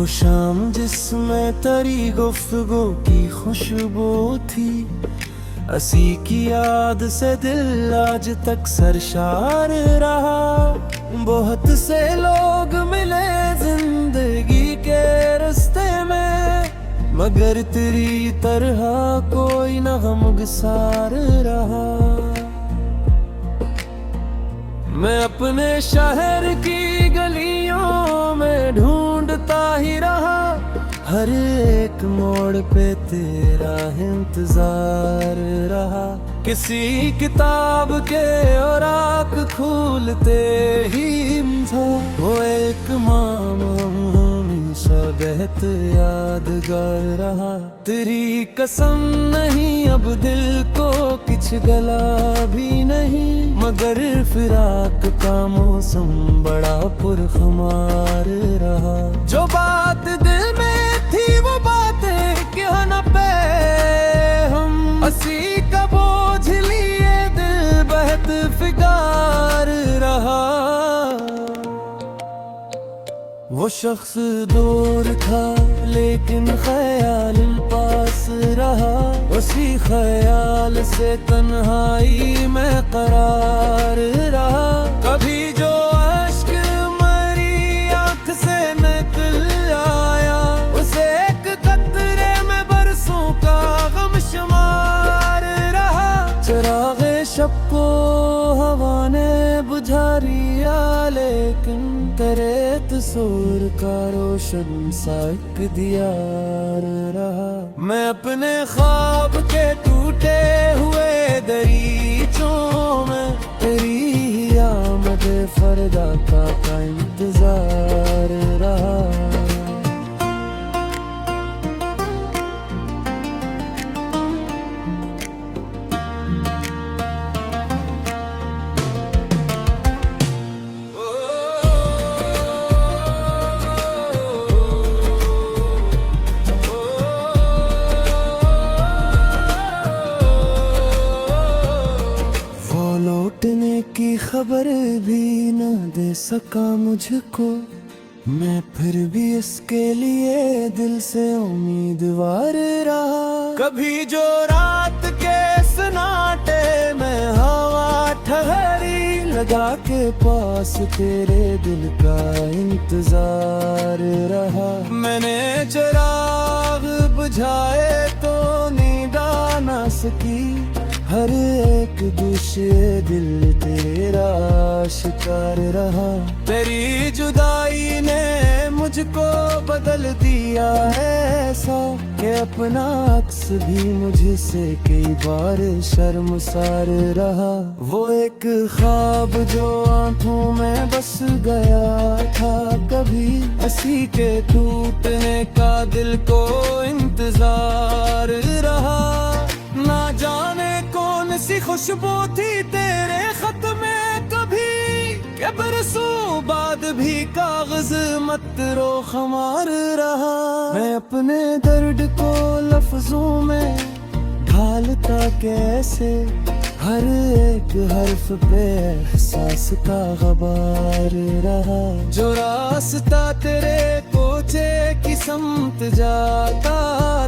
वो शाम जिसमें तरी गुफ्तगू की खुशबू थी, हंसी की याद से दिल आज तक सरशार रहा। बहुत से लोग मिले जिंदगी के रास्ते में, मगर तेरी तरह कोई न गमगसार रहा। मैं अपने शहर की गलियों में ढूंढता ही रहा, हर एक मोड़ पे तेरा इंतजार रहा। किसी किताब के औराक खुलते ही था वो एक हमेशा बहत यादगार रहा। तेरी कसम नहीं अब दिल को कुछ गला भी नहीं, मगर फिराक का मौसम बड़ा पुरखमार रहा। जो बात दिल में थी वो बातें क्यों न पे हम, हंसी का बोझ लिए दिल बहत फिकार रहा। वो शख्स दूर था लेकिन ख्याल पास रहा, उसी ख्याल से तन्हाई में करार रहा। कभी जो अश्क मरी आँख से निकल आया, उसे एक कतरे में बरसों का गम शुमार रहा। चिरागे शब को हवा ने बुझा दिया, लेकिन तेरे तस्वीर का रोशन सा एक दियार रहा। मैं अपने ख्वाब के टूटे हुए दरीचों में तेरी आमद फरदा का इंतजार रहा। लौटने की खबर भी न दे सका मुझको, मैं फिर भी इसके लिए दिल से उम्मीदवार रहा। कभी जो रात के सन्नाटे में हवा ठहरी, लगा के पास तेरे दिल का इंतजार रहा। मैंने चिराग बुझाए तो नींद आ न सकी, हर एक दूसरे दिल तेरा शिकार रहा। तेरी जुदाई ने मुझको बदल दिया ऐसा कि अपना अक्स भी मुझसे कई बार शर्मसार रहा। वो एक ख्वाब जो आंखों में बस गया था, कभी हंसी के टूटने का दिल को इंतजार रहा। ना जाने कौन सी खुशबू थी तेरे खत में कभी, के बरसों बाद भी कागज मत रो खमार रहा। मैं अपने दर्द को लफ्जों में ढालता कैसे, हर एक हर्फ पे एहसास का गबार रहा। जो रास्ता तेरे कोचे की समत जाता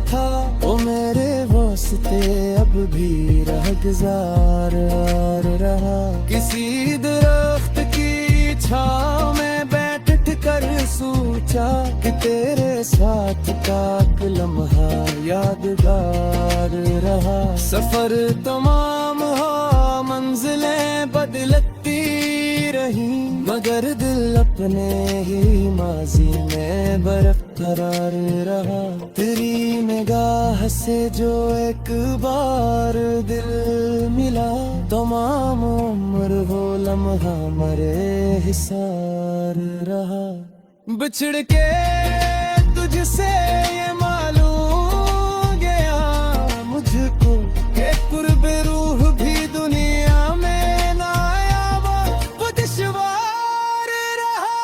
था, वो मेरे वास्ते अब भी रहगुजार रहा। किसी दरख्त की छाँव में बैठ कर सोचा कि तेरे साथ का एक लम्हा यादगार रहा। सफर तमाम हो मंजिलें बदलती रही, मगर दिल अपने ही माजी में बरकरार रहा। तेरी निगाह से जो एक बार दिल मिला, तमाम उम्र वो लम्हा मरे हिसार रहा। बिछड़ के तुझसे ये मालूम गया मुझको कि कुर्बे रूह भी दुनिया में नायाब वो दुश्वार रहा।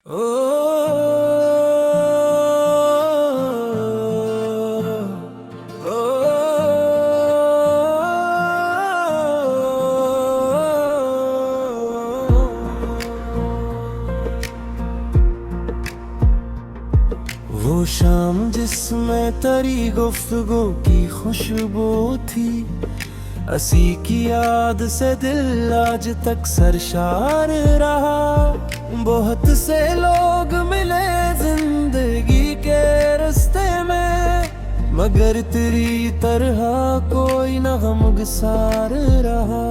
ओ शाम जिसमें तरी गुफ्तगू की खुशबू थी, असी की याद से दिल आज तक सरशार रहा। बहुत से लोग मिले जिंदगी के रास्ते में, मगर तेरी तरह कोई न गमगसार रहा।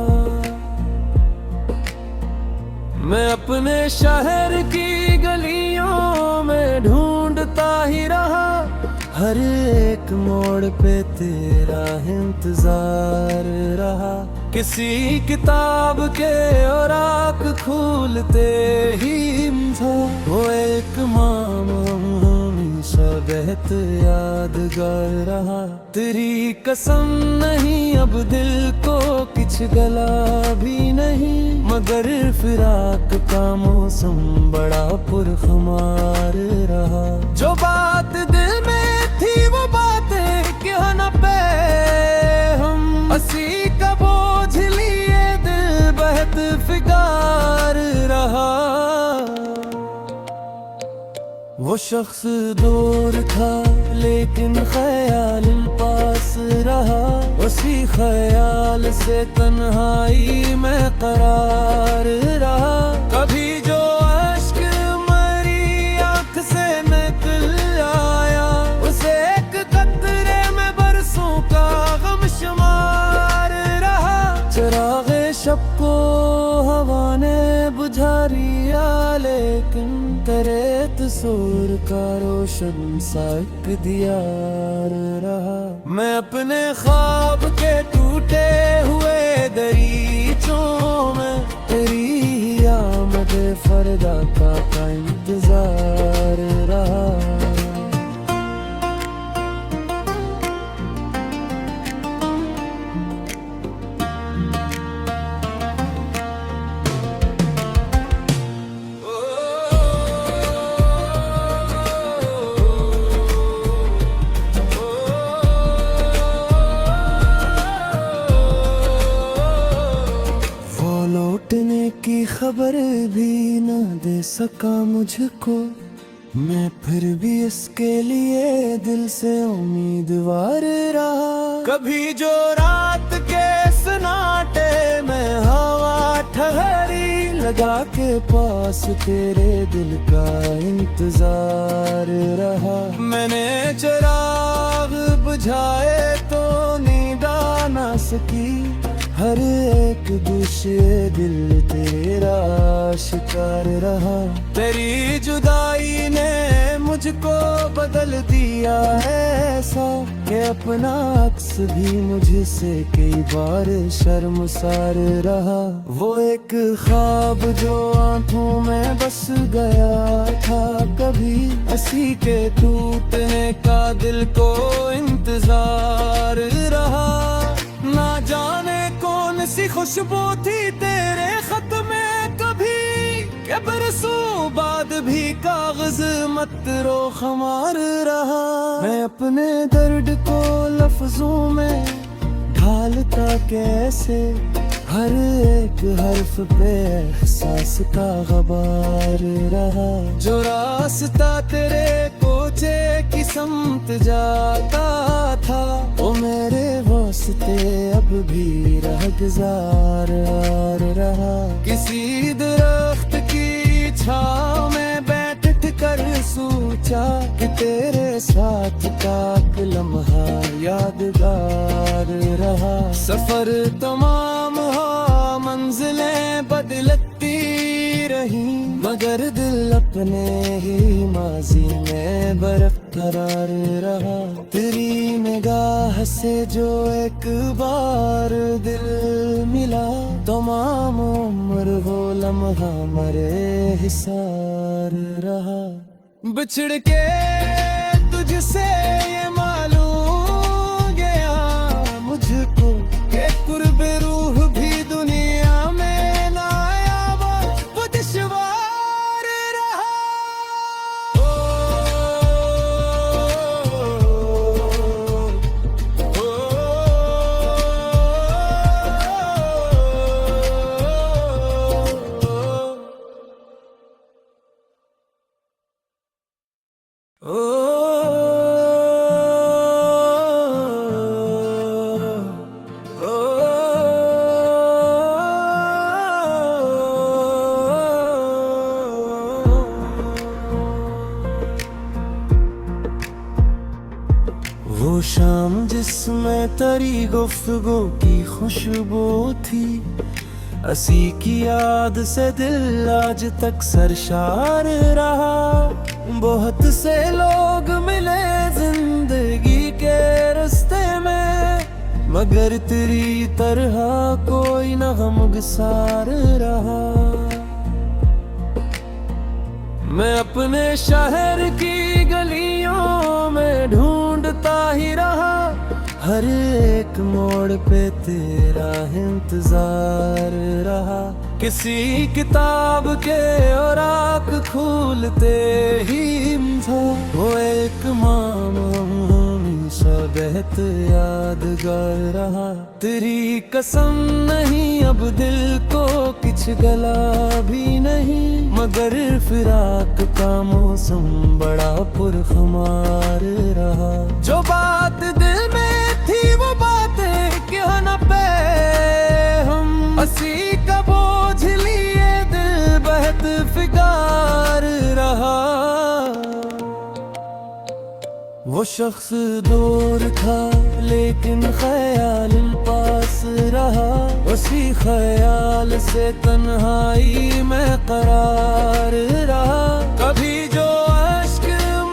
मैं अपने शहर की गलियों में ढूंढता ही रहा, हर एक मोड़ पे तेरा इंतजार रहा। किसी किताब के औराक खुलते ही था वो एक मामूली सा बेहद यादगार रहा। तेरी कसम नहीं अब दिल को कुछ गला भी नहीं, मगर फिराक का मौसम बड़ा पुरखमार रहा। जो बात दिल में थी वो बातें क्यों न पे हम, असी का बोझ लिए दिल बहुत फिकार रहा। वो शख्स दूर था लेकिन ख्याल पास रहा, उसी ख्याल से तन्हाई में करार रहा। कभी जो अश्क मरी आँख से निकल आया, उसे एक कतरे में बरसों का गम शुमार रहा। चिरागे शब को हवा ने बुझा दिया, लेकिन तेरे तस्वीर का रोशन सा एक दियार रहा। मैं अपने ख्वाब के टूटे हुए दरीचों में तेरी आमद फरदा का इंतजार रहा। लौटने की खबर भी न दे सका मुझको, मैं फिर भी इसके लिए दिल से उम्मीदवार रहा। कभी जो रात के सन्नाटे में हवा ठहरी, लगा के पास तेरे दिल का इंतजार रहा। मैंने चिराग बुझाए तो नींद आ ना सकी, हर एक दूसरे दिल तेरा शिकार रहा। तेरी जुदाई ने मुझको बदल दिया ऐसा कि अपना अक्स भी मुझसे कई बार शर्मसार रहा। वो एक ख्वाब जो आंखों में बस गया था कभी, हंसी के टूटने का दिल को इंतजार रहा। ना जाने कौन सी खुशबू थी तेरे खत में कभी, के बरसों बाद भी कागज मत रो खमार रहा। मैं अपने दर्द को लफ्जों में ढालता कैसे, हर एक हर्फ पे एहसास का गबार रहा। जो रास्ता तेरे कोचे की समत जाता था, वो मेरे वास्ते अब भी राहगुजार रहा। किसी दरख्त की छाँव में बैठ कर सोचा कि तेरे साथ का लम्हा यादगार रहा। सफर तमाम हो मंजिलें बदलती रही, मगर दिल अपने ही माजी में बरकरार रहा। तेरी निगाह से जो एक बार दिल मिला, तमाम उम्र वो लम्हा मरे हिसार रहा। बिछड़ के तुझसे ये मालूम गया मुझको कि कुर्बे रूह भी दुनिया में ना आया, वो दुश्वार रहा। ओ वो शाम जिसमें तेरी गुफ्तगू की खुशबू थी, असी की याद से दिल आज तक सरशार रहा। बहुत से लोग मिले जिंदगी के रास्ते में, मगर तेरी तरह कोई न गमगसार रहा। मैं अपने शहर की गलियों में ढूंढता ही रहा, हर एक मोड़ पे तेरा इंतजार रहा। किसी किताब के औराक खुलते ही था वो एक मामूली सा बहत यादगार रहा। तेरी कसम नहीं अब दिल को कुछ गला भी नहीं, मगर फिराक का मौसम बड़ा पुरखमार रहा। जो बात दिल में थी वो बातें क्यों न पे हम, असी का बोझ लिए दिल बहत फिकार रहा। वो शख्स दूर था लेकिन ख्याल पास रहा, उसी ख्याल से तन्हाई में करार रहा। कभी जो अश्क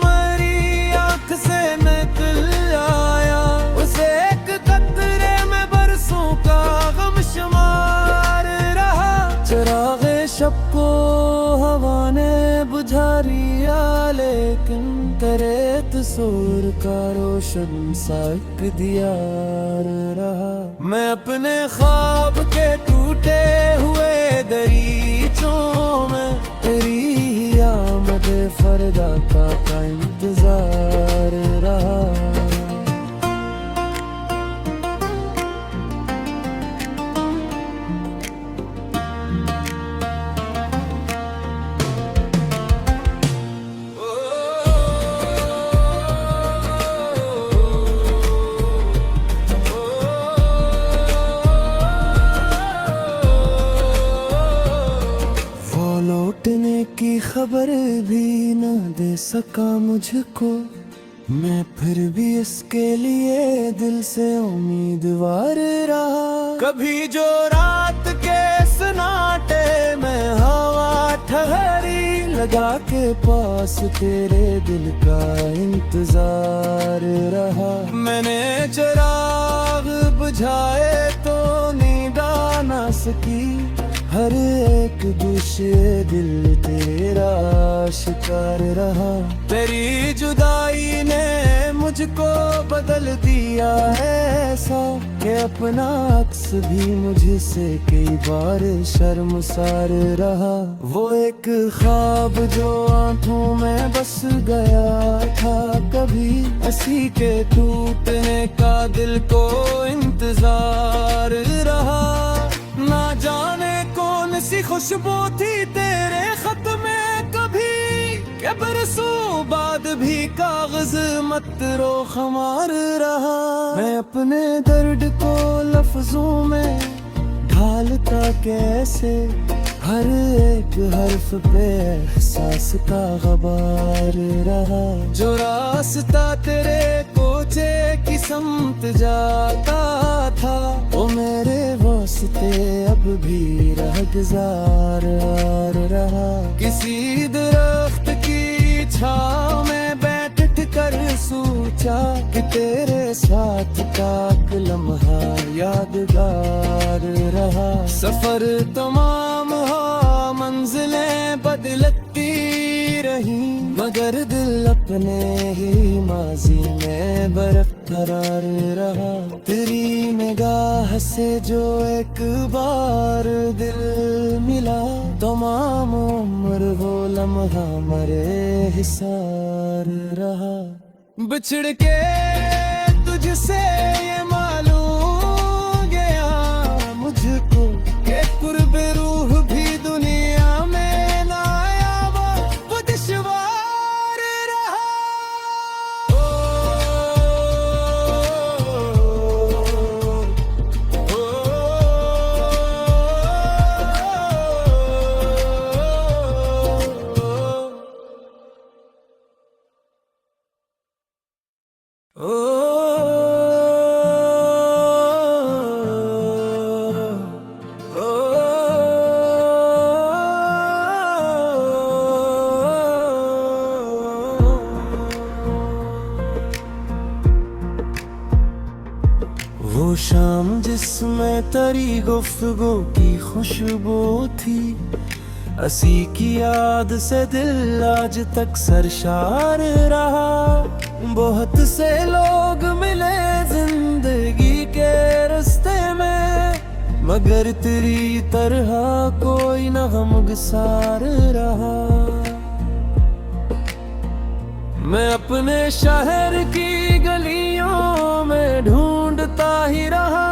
मरी आँख से निकल आया, उसे एक कतरे में बरसों का गम शुमार रहा। चिरागे शब को हवा ने बुझा दिया, लेकिन तेरे तस्वीर का रोशन सा एक दियार रहा। मैं अपने ख्वाब के टूटे हुए दरीचों में तेरी आमद फरदा का इंतजार रहा। लौटने की खबर भी न दे सका मुझको, मैं फिर भी इसके लिए दिल से उम्मीदवार रहा। कभी जो रात के सन्नाटे में हवा ठहरी, लगा के पास तेरे दिल का इंतजार रहा। मैंने चिराग बुझाए तो नींद आ न सकी, हर एक दूसरे दिल तेरा शिकार रहा। तेरी जुदाई ने मुझको बदल दिया ऐसा कि अपना अक्स भी मुझसे कई बार शर्मसार रहा। वो एक ख्वाब जो आंखों में बस गया था कभी, हंसी के टूटने का दिल को इंतजार रहा। ना जाने कौन सी खुशबू थी तेरे खत में कभी, के बरसों बाद भी कागज मत रो खमार रहा। मैं अपने दर्द को लफ्जों में ढालता कैसे, हर एक हर्फ पे एहसास का गबार रहा। जो रास्ता तेरे कोचे की समत जाता था, वो मेरे वास्ते अब भी रहगुजार रहा। किसी दरख्त की छाँव में बैठ कर सोचा कि तेरे साथ का लम्हा यादगार रहा। सफर तमाम हो मंजिलें बदलती रही, मगर दिल अपने ही माजी में बरकरार रहा। तेरी निगाह से जो एक बार दिल मिला, तमाम उम्र वो लम्हा मरे हिसार रहा। बिछड़ के तुझसे ये मालूम गया मुझको कि कुर्ब रूह भी दुनिया में ना आया, वो दुश्वार रहा। ओ तेरी गुफ्तगू की खुशबू थी। असी की याद से दिल आज तक सरशार रहा। बहुत से लोग मिले जिंदगी के रास्ते में, मगर तेरी तरह कोई न गमगसार रहा। मैं अपने शहर की गलियों में ढूंढता ही रहा,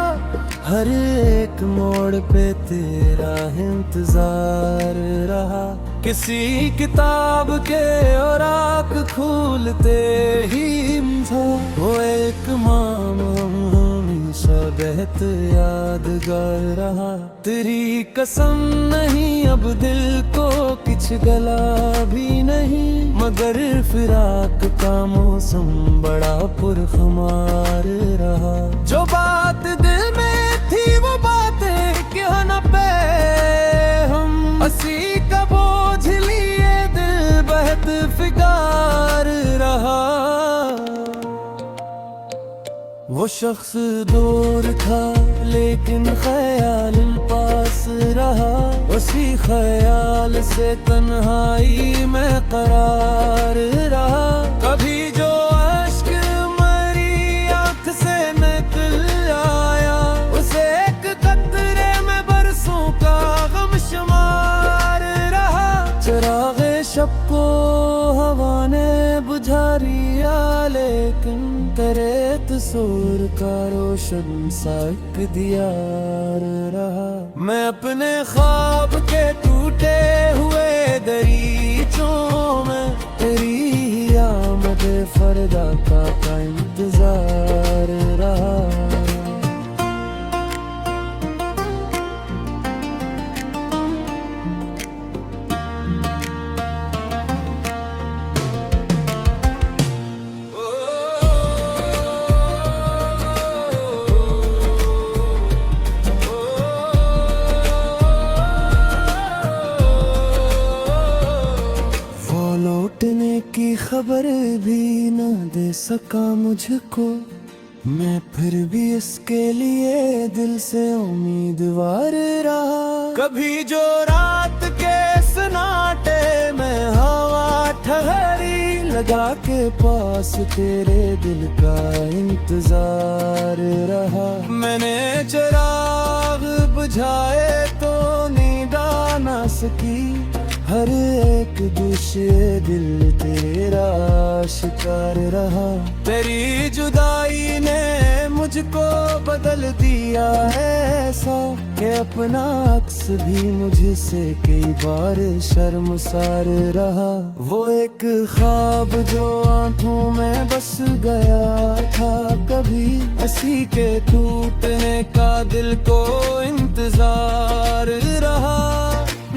हर एक मोड़ पे तेरा इंतजार रहा। किसी किताब के औराक खुलते ही था वो एक हमेशा बेहद यादगार रहा। तेरी कसम नहीं अब दिल को कुछ गला भी नहीं, मगर फिराक का मौसम बड़ा पुरखमार रहा। जो बात दिल में थी वो बातें क्यों न पे हम, असी का बोझ लिए दिल बेहद फिकार रहा। वो शख्स दूर था लेकिन ख्याल पास रहा, उसी ख्याल से तन्हाई में करार रहा। कभी जो अश्क मरी आँख से निकल आया, उसे एक कतरे में बरसों का गम शुमार रहा। चिरागे शब को हवा ने बुझा दिया, लेकिन तेरे तस्वीर का रोशन सा एक दियार रहा। मैं अपने ख्वाब के टूटे हुए दरीचों में तेरी आमद फरदा का इंतजार रहा। लौटने की खबर भी न दे सका मुझको, मैं फिर भी इसके लिए दिल से उम्मीदवार रहा। कभी जो रात के सन्नाटे में हवा ठहरी, लगा के पास तेरे दिल का इंतजार रहा। मैंने चिराग बुझाए तो नींद आ न सकी, हर एक दूसरे दिल तेरा शिकार रहा। तेरी जुदाई ने मुझको बदल दिया ऐसा कि अपना अक्स भी मुझसे कई बार शर्मसार रहा। वो एक ख्वाब जो आंखों में बस गया था कभी, हंसी के टूटने का दिल को इंतजार रहा।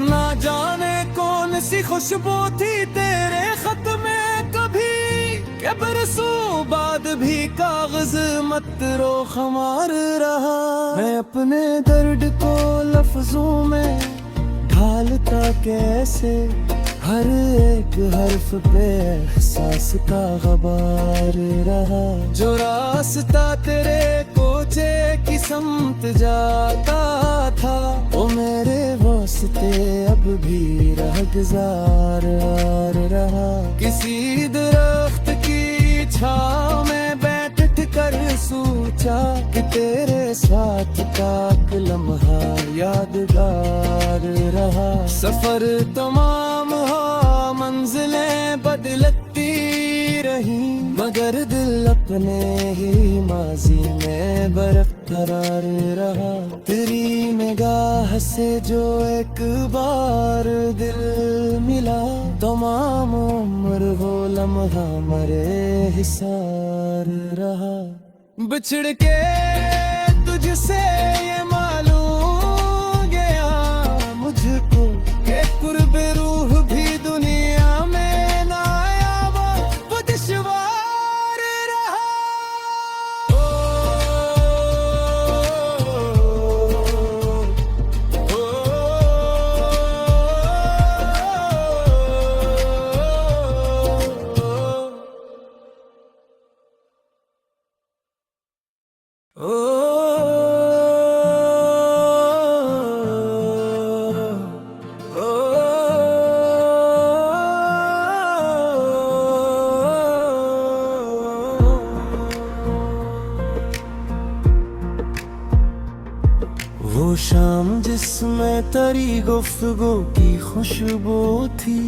ना जाने कौन सी खुशबू थी तेरे खत में कभी, के बरसों बाद भी कागज मत रो खमार रहा। मैं अपने दर्द को लफ्जों में ढालता कैसे, हर एक हर्फ पे एहसास का गबार रहा। जो रास्ता तेरे कोचे की समत जाता था, वो मेरे वास्ते अब भी राहगुजार रहा। किसी दरख्त की छाँव में बैठ कर सोचा कि तेरे साथ का एक लम्हा यादगार रहा। सफर तमाम हो मंजिलें बदलती रही, मगर दिल अपने ही माजी में बरकरार रहा। तेरी निगाह से जो एक बार दिल मिला, तमाम उम्र वो लम्हा मरे हिसार रहा। बिछड़ के तुझसे ये मालूम गया मुझको कि कुर्ब रूह भी दुनिया में ना आया, वो दुश्वार रहा। ओ हमारी गुफ्तगू की खुशबू थी,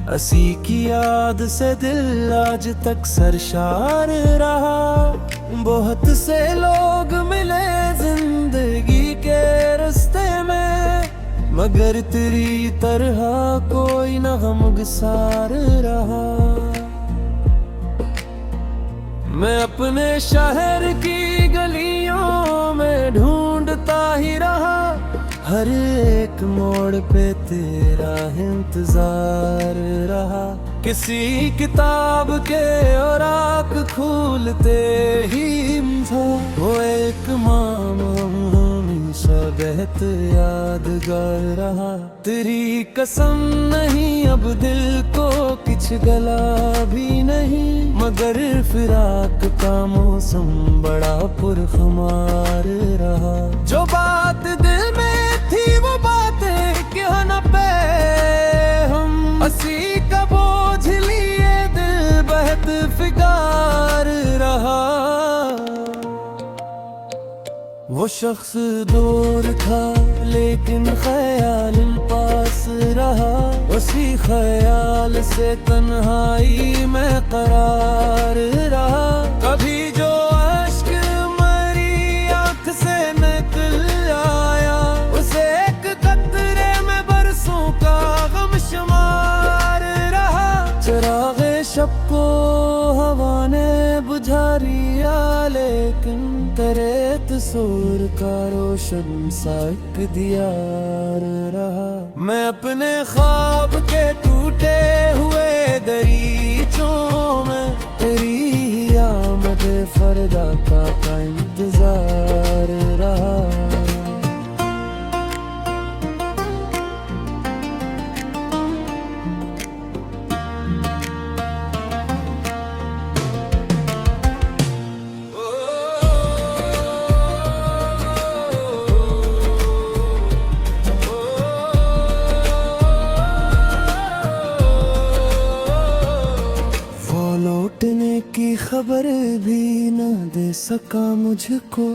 हंसी की याद से दिल आज तक सरशार रहा। बहुत से लोग मिले जिंदगी के रास्ते में, मगर तेरी तरह कोई न गमगसार रहा। मैं अपने शहर की गलियों में ढूंढता ही रहा, हर एक मोड़ पे तेरा इंतजार रहा। किसी किताब के और आँख खुलते ही था वो एक मामूली सा बहत यादगार रहा। तेरी कसम नहीं अब दिल को कुछ गला भी नहीं, मगर फिराक का मौसम बड़ा पुरखमार रहा। जो बात दिल में थी वो बातें क्यों न पे हम, हंसी का बोझ लिए दिल बहत फिकार रहा। वो शख्स दूर था लेकिन ख्याल पास रहा, उसी ख्याल से तन्हाई में करार रहा। कभी जो अश्क मरी आँख से निकल आया, उसे एक कतरे में बरसों का गम शुमार रहा। चिरागे शब को हवा ने बुझा लिया, लेकिन तेरे तस्वीर का रोशन सा एक दियार रहा। मैं अपने ख्वाब के टूटे हुए दरीचों में तेरी आमद फरदा का इंतजार रहा। लौटने की खबर भी न दे सका मुझको,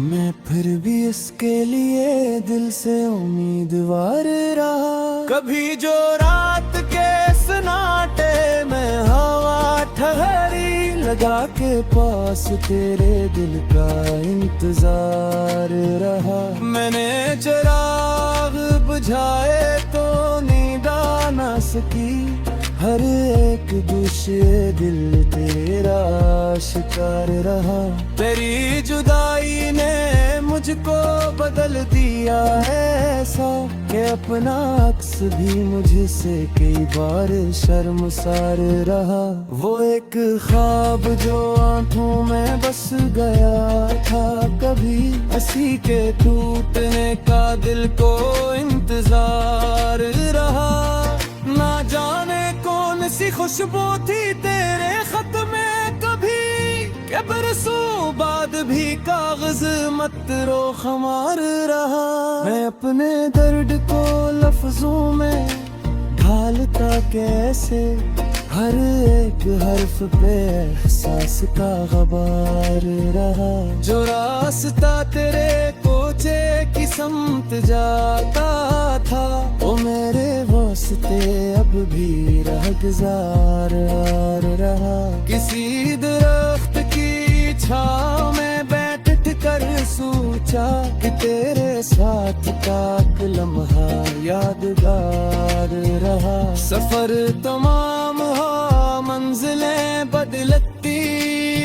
मैं फिर भी इसके लिए दिल से उम्मीदवार रहा। कभी जो रात के सन्नाटे में हवा ठहरी, लगा के पास तेरे दिल का इंतजार रहा। मैंने चिराग बुझाए तो नींद आ न सकी, हर एक दूसरे दिल तेरा शिकार रहा। तेरी जुदाई ने मुझको बदल दिया ऐसा कि अपना अक्स भी मुझसे कई बार शर्मसार रहा। वो एक ख्वाब जो आंखों में बस गया था, कभी हंसी के टूटने का दिल को इंतजार रहा। ना जाने कौन सी खुशबू थी तेरे खत में कभी, के बरसों बाद भी कागज मत रो खमार रहा। मैं अपने दर्द को लफ्जों में ढालता कैसे, हर एक हर्फ पे एहसास का गबार रहा। जो रास्ता तेरे कोचे की समत जाता था, वो मेरे वास्ते अब भी रहगुजार रहा। किसी दरख्त की छाँव में बैठ कर सोचा कि तेरे साथ का एक लम्हा यादगार रहा। सफर तमाम हो मंजिलें बदलती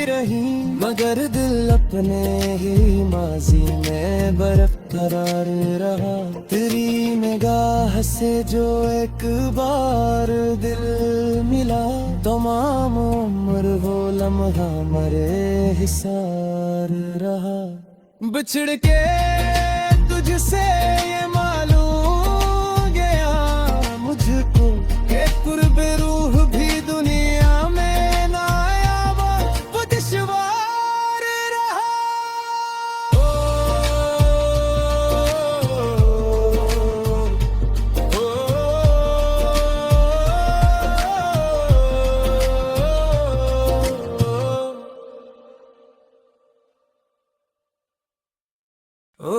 रही, मगर दिल अपने ही माजी में बरकरार रहा। तेरी निगाह से जो एक बार दिल मिला, तमाम उम्र वो लम्हा मरे हिसार रहा। बिछड़ के तुझसे ये मालूम गया मुझको कि कुर्बे रूह भी दुनिया में ना आया, वो दुश्वार रहा। ओ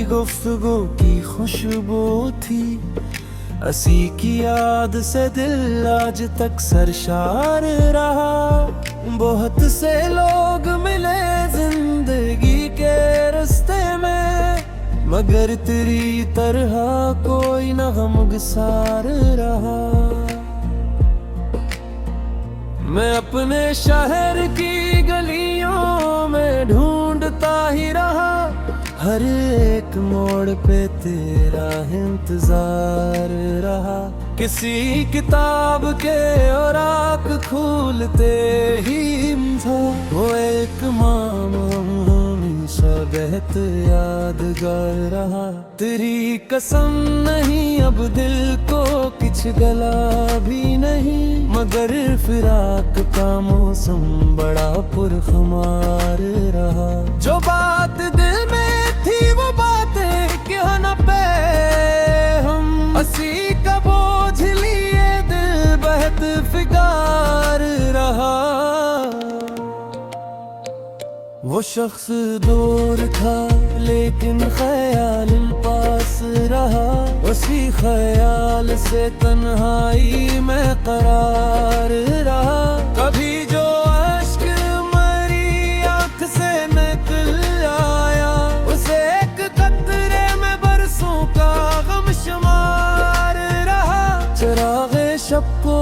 गुफ्तगू की खुशबू थी, असी की याद से दिल आज तक सरशार रहा। बहुत से लोग मिले जिंदगी के रास्ते में, मगर तेरी तरह कोई न गमगसार रहा। मैं अपने शहर की गलियों में ढूंढता ही रहा, हर एक मोड़ पे तेरा इंतजार रहा। किसी किताब के औराक खुलते ही था वो एक मामूली सा बेहद यादगार रहा। तेरी कसम नहीं अब दिल को कुछ गला भी नहीं, मगर फिराक का मौसम बड़ा पुरखमार रहा। जो बात दिल में थी वो बातें क्यों न पे हम, असी का बोझ लिए दिल बेहद फिकार रहा। वो शख्स दूर था लेकिन ख्याल पास रहा, उसी ख्याल से तन्हाई में करार रहा। कभी जो अश्क मरी आँख से निकल आया, उसे एक कतरे में बरसों का गम शुमार रहा। चिरागे शब को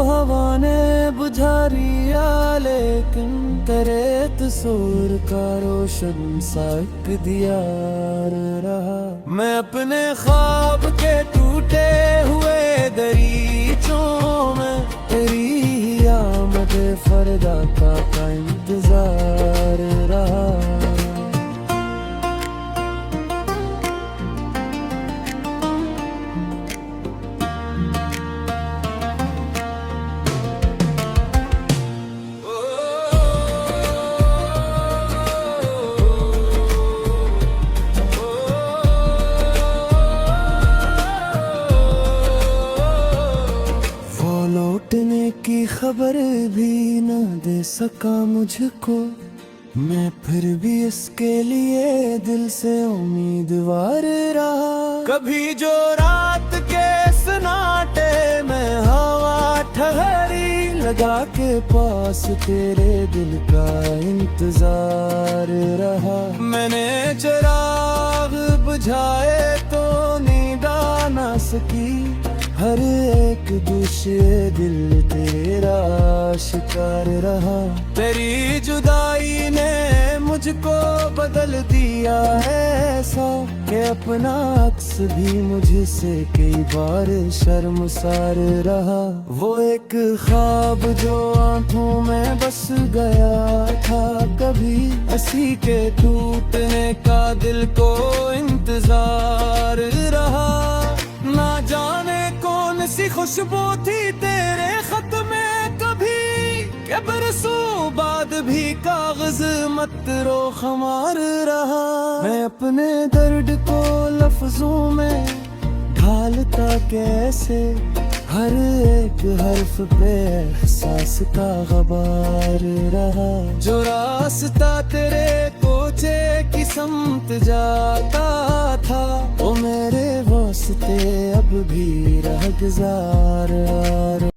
हवा ने बुझा दिया, लेकिन तेरे तस्वीर का रोशन सा एक दियार रहा। मैं अपने ख्वाब के टूटे हुए दरीचों में तेरी आमद फरदा का इंतजार रहा। लौटने की खबर भी न दे सका मुझको, मैं फिर भी इसके लिए दिल से उम्मीदवार रहा। कभी जो रात के सन्नाटे में हवा ठहरी, लगा के पास तेरे दिल का इंतजार रहा। मैंने चिराग बुझाए तो नींद आ न सकी, हर एक दूसरे दिल तेरा शिकार रहा। तेरी जुदाई ने मुझको बदल दिया ऐसा कि अपना अक्स भी मुझसे कई बार शर्मसार रहा। वो एक ख्वाब जो आंखों में बस गया था कभी, हंसी के टूटने का दिल को इंतजार रहा। ना जाने कौन सी खुशबू थी तेरे खत में कभी, के बरसों बाद भी कागज मत रो खमार रहा। मैं अपने दर्द को लफ्जों में ढालता कैसे, हर एक हर्फ पे एहसास का गबार रहा। जो रास्ता तेरे कोचे की समत जाता था, वो मेरे वास्ते अब भी रह गुजार।